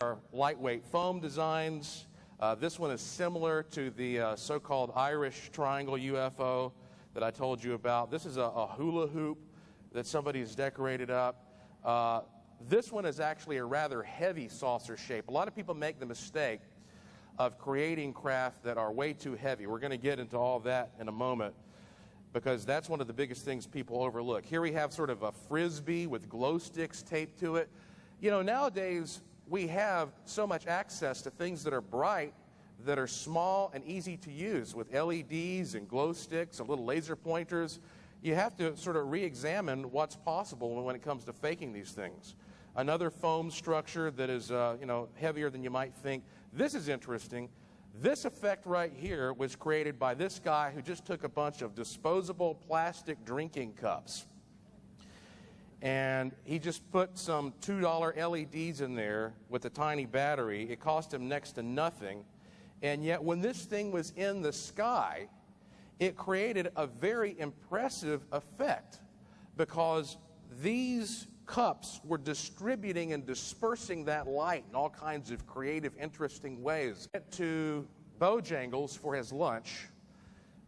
are lightweight foam designs. This one is similar to the so-called Irish triangle UFO that I told you about. This is a hula hoop that somebody's decorated up. This one is actually a rather heavy saucer shape. A lot of people make the mistake of creating craft that are way too heavy. We're going to get into all that in a moment, because that's one of the biggest things people overlook. Here we have sort of a frisbee with glow sticks taped to it. You know, nowadays we have so much access to things that are bright, that are small and easy to use, with LEDs and glow sticks and little laser pointers. You have to sort of re-examine what's possible when it comes to faking these things. Another foam structure that is heavier than you might think. This is interesting. This effect right here was created by this guy who just took a bunch of disposable plastic drinking cups. And he just put some $2 LEDs in there with a tiny battery. It cost him next to nothing. And yet when this thing was in the sky, it created a very impressive effect, because these cups were distributing and dispersing that light in all kinds of creative, interesting ways. Went to Bojangles for his lunch,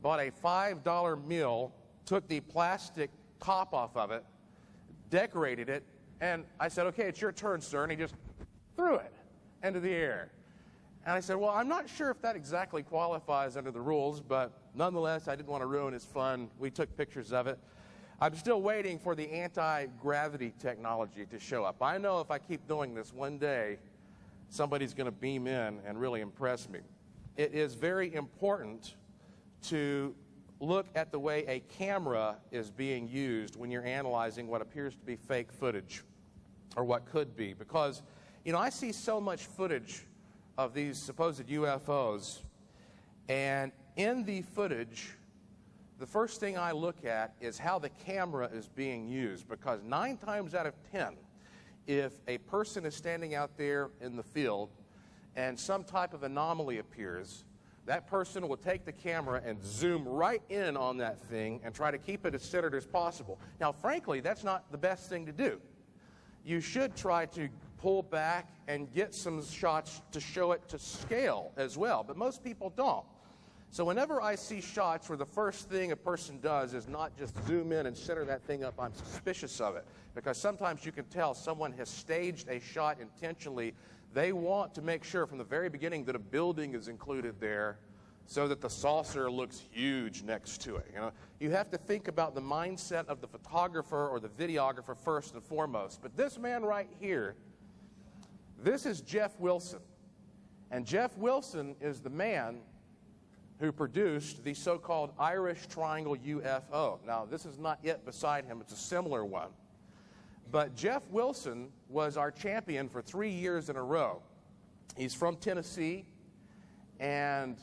bought a $5 meal, took the plastic top off of it, decorated it, and I said, "Okay, it's your turn, sir," and he just threw it into the air. And I said, "Well, I'm not sure if that exactly qualifies under the rules, but nonetheless, I didn't want to ruin his fun." We took pictures of it. I'm still waiting for the anti-gravity technology to show up. I know if I keep doing this, one day somebody's going to beam in and really impress me. It is very important to look at the way a camera is being used when you're analyzing what appears to be fake footage, or what could be, because, you know, I see so much footage of these supposed UFOs, and in the footage, the first thing I look at is how the camera is being used, because 9 times out of 10, if a person is standing out there in the field and some type of anomaly appears, that person will take the camera and zoom right in on that thing and try to keep it as centered as possible. Now, frankly, that's not the best thing to do. You should try to pull back and get some shots to show it to scale as well, but most people don't. So whenever I see shots where the first thing a person does is not just zoom in and center that thing up, I'm suspicious of it, because sometimes you can tell someone has staged a shot intentionally. They want to make sure from the very beginning that a building is included there, so that the saucer looks huge next to it. You know, you have to think about the mindset of the photographer or the videographer first and foremost. But this man right here, this is Jeff Wilson. And Jeff Wilson is the man who produced the so-called Irish triangle UFO. Now, this is not yet beside him. It's a similar one. But Jeff Wilson was our champion for 3 years in a row. He's from Tennessee, and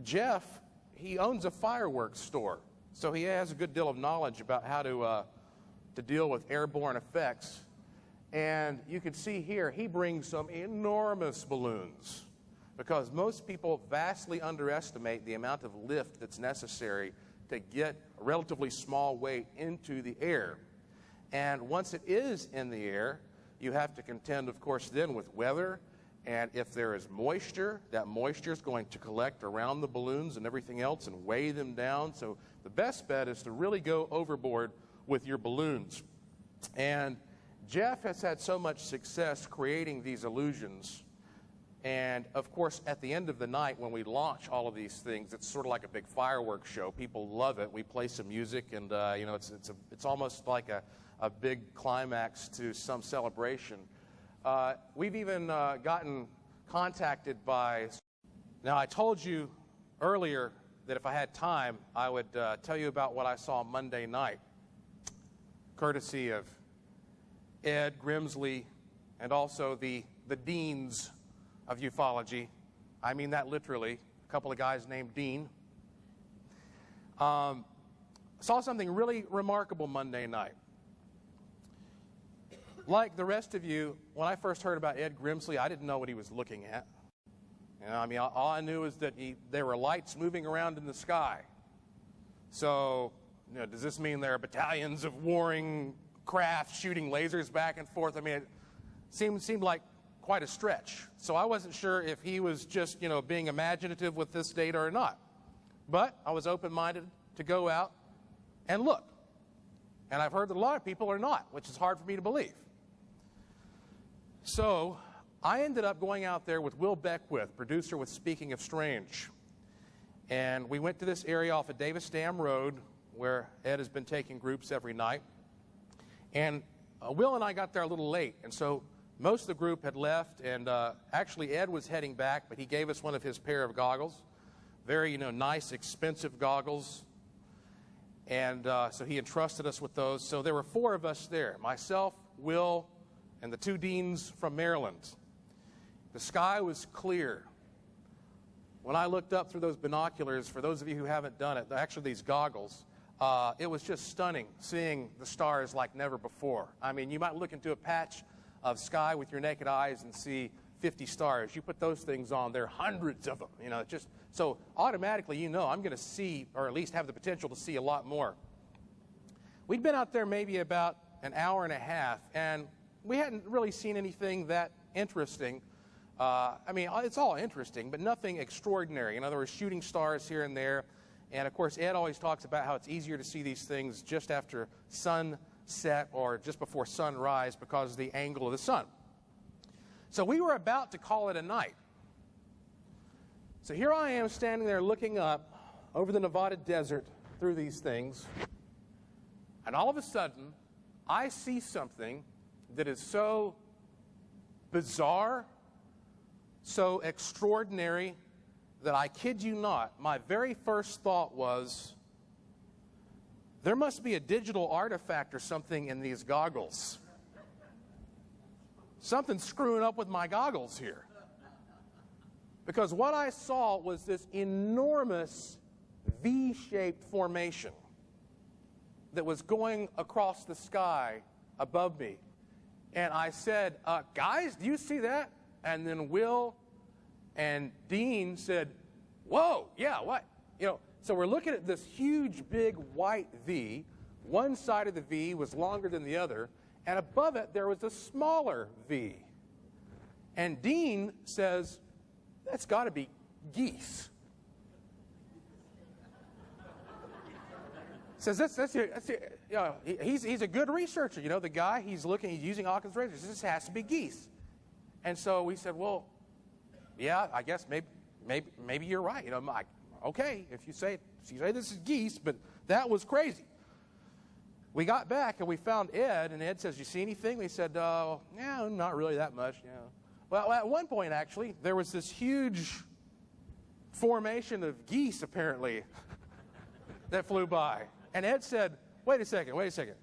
Jeff, he owns a fireworks store, so he has a good deal of knowledge about how to deal with airborne effects. And you can see here, he brings some enormous balloons, because most people vastly underestimate the amount of lift that's necessary to get a relatively small weight into the air. And once it is in the air, you have to contend, of course, then with weather. And if there is moisture, that moisture is going to collect around the balloons and everything else and weigh them down. So the best bet is to really go overboard with your balloons. And Jeff has had so much success creating these illusions. And of course, at the end of the night, when we launch all of these things, it's sort of like a big fireworks show. People love it. We play some music, and you know, it's almost like a big climax to some celebration. We've even gotten contacted by... Now, I told you earlier that if I had time, I would tell you about what I saw Monday night, courtesy of Ed Grimsley and also the deans of ufology. I mean that literally. A couple of guys named Dean. Saw something really remarkable Monday night. Like the rest of you, when I first heard about Ed Grimsley, I didn't know what he was looking at. You know, I mean, all I knew is that there were lights moving around in the sky. So, you know, does this mean there are battalions of warring craft shooting lasers back and forth? I mean, it seemed like quite a stretch. So I wasn't sure if he was just, being imaginative with this data or not. But I was open-minded to go out and look. And I've heard that a lot of people are not, which is hard for me to believe. So I ended up going out there with Will Beckwith, producer with Speaking of Strange. And we went to this area off of Davis Dam Road where Ed has been taking groups every night. And Will and I got there a little late, and so most of the group had left, and actually Ed was heading back, but he gave us one of his pair of goggles. Very, nice, expensive goggles. And so he entrusted us with those. So there were 4 of us there, myself, Will, and the 2 deans from Maryland. The sky was clear. When I looked up through those binoculars, for those of you who haven't done it, actually these goggles, it was just stunning seeing the stars like never before. I mean, you might look into a patch of sky with your naked eyes and see 50 stars. You put those things on, there are hundreds of them. Just so automatically, I'm going to see, or at least have the potential to see a lot more. We'd been out there maybe about an hour and a half, and we hadn't really seen anything that interesting. It's all interesting, but nothing extraordinary. In other words, shooting stars here and there. And, of course, Ed always talks about how it's easier to see these things just after sunset or just before sunrise because of the angle of the sun. So we were about to call it a night. So here I am standing there looking up over the Nevada desert through these things. And all of a sudden, I see something that is so bizarre, so extraordinary, that I kid you not, my very first thought was, there must be a digital artifact or something in these goggles. Something's screwing up with my goggles here. Because what I saw was this enormous V-shaped formation that was going across the sky above me. And I said, guys, do you see that? And then Will and Dean said, whoa, yeah, what? So we're looking at this huge, big white V. One side of the V was longer than the other, and above it there was a smaller V. And Dean says, that's got to be geese. Says he's a good researcher. The guy, he's using Occam's razor. This has to be geese. And so we said, well, yeah, I guess maybe you're right. Okay, if you say this is geese, but that was crazy. We got back and we found Ed, and Ed says, "You see anything?" We said, "Yeah, not really that much." Well, at one point actually, there was this huge formation of geese apparently that flew by, and Ed said, "Wait a second.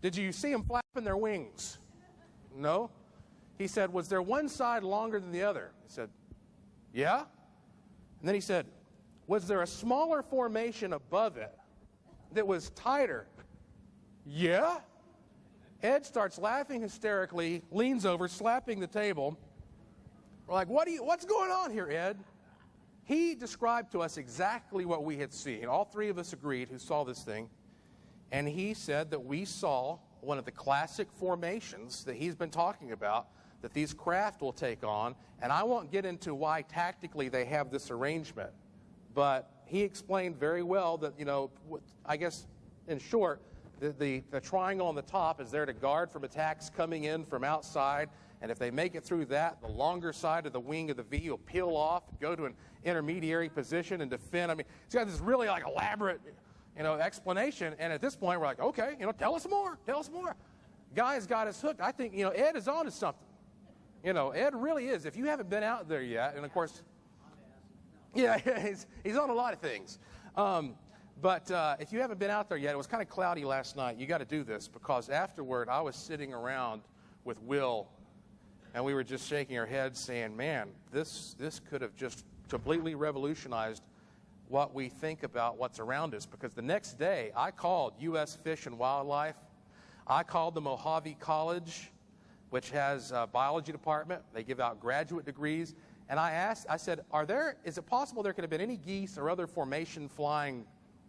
Did you see them flapping their wings?" No. He said, "Was there one side longer than the other?" I said, "Yeah." And then he said, "Was there a smaller formation above it that was tighter?" "Yeah." Ed starts laughing hysterically, leans over, slapping the table. We're like, what's going on here, Ed? He described to us exactly what we had seen. All 3 of us agreed who saw this thing. And he said that we saw one of the classic formations that he's been talking about that these craft will take on. And I won't get into why tactically they have this arrangement. But he explained very well that, I guess in short, the triangle on the top is there to guard from attacks coming in from outside. And if they make it through that, the longer side of the wing of the V will peel off and go to an intermediary position and defend. It's got this really elaborate, explanation. And at this point, we're like, okay, tell us more. Guy's got us hooked. I think, Ed is on to something. Ed really is. If you haven't been out there yet, and of course, yeah, he's on a lot of things. But if you haven't been out there yet, it was kind of cloudy last night. You got to do this because afterward, I was sitting around with Will, and we were just shaking our heads saying, man, this could have just completely revolutionized what we think about what's around us. Because the next day, I called U.S. Fish and Wildlife. I called the Mojave College, which has a biology department. They give out graduate degrees. And I said, is it possible there could have been any geese or other formation flying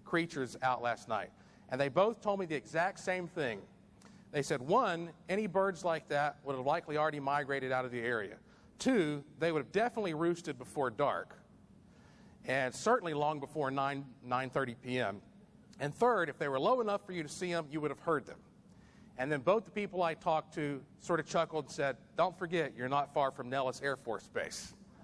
creatures out last night? And they both told me the exact same thing. They said, one, any birds like that would have likely already migrated out of the area. 2, they would have definitely roosted before dark, and certainly long before 9:30 p.m. And 3rd, if they were low enough for you to see them, you would have heard them. And then both the people I talked to sort of chuckled and said, "Don't forget, you're not far from Nellis Air Force Base."